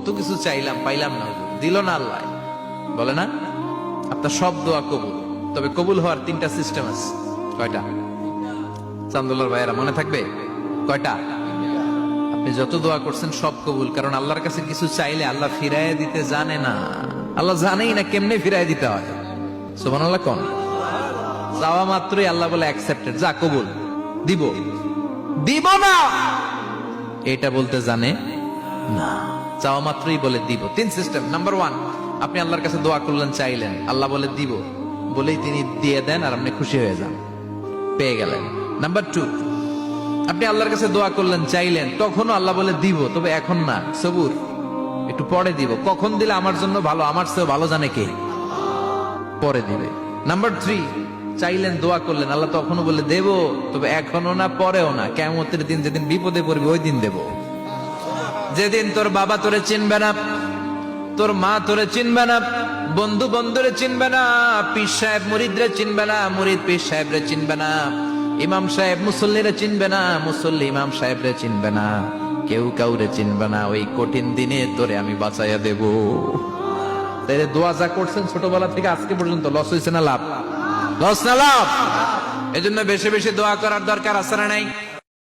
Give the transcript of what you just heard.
কত কিছু চাইলাম, পাইলাম না, দিল না আল্লাহ। বলে না আপনার সব দোয়া কবুল, তবে কবুল হওয়ার 3টা সিস্টেম আছে। কয়টা? চান্দুল্লার ভাইয়েরা মনে থাকবে কয়টা? আপনি যত দোয়া করছেন সব কবুল, কারণ আল্লাহর কাছে কিছু চাইলে আল্লাহ ফিরাইয়া দিতে জানে না। আল্লাহ জানেই না কেমনে ফিরাইয়া দিতে হয়। সুবহানাল্লাহ কোন? চাওয়া মাত্রই আল্লাহ বলে অ্যাকসেপ্টেড, যা কবুল, দিব দিব না এটা বলতে জানে না, চাওয়া মাত্রই বলে দিব। 3 সিস্টেম। নাম্বার 1, আপনি আল্লাহর কাছে দোয়া করলেন, চাইলেন, আল্লাহ বলে দিব, বলেই তিনি দিয়ে দেন আর আপনি খুশি হয়ে যান, পেয়ে গেলেন। নাম্বার 2, আপনি আল্লাহর কাছে দোয়া করলেন, চাইলেন, তখনও আল্লাহ বলে দিব, তবে এখন না, সবুর, একটু পরে দিব। কখন দিলে আমার জন্য ভালো, আমার চেয়ে ভালো জানে কে, পরে দিবে। নাম্বার 3, চাইলেন, দোয়া করলেন, আল্লাহ তখনও বলে দেব, তবে এখনো না, পরেও না, কিয়ামতের দিন যেদিন বিপদে পড়বি ওই দিন দেব। যেদিন তোর বাবা তোরে চিনবে না, তোর মা তোরে চিনবে না, বন্ধু বন্ধুরে চিনবে না, পীর সাহেব মুরিদরে চিনবে না, মুরিদ পীর সাহেবরে চিনবে না, ইমাম সাহেব মুসল্লিরে চিনবে না, মুসল্লি ইমাম সাহেবরে চিনবে না, কেউ কাউরে চিনবে না। ওই কঠিন দিনে তোরে আমি বাঁচাইয়া দেব। তাই দোয়া যা করছেন ছোটবেলা থেকে আজকে পর্যন্ত, লস হয়েছে না লাভ? লস না লাভ? এজন্য বেশি বেশি দোয়া করার দরকার আছে না নাই?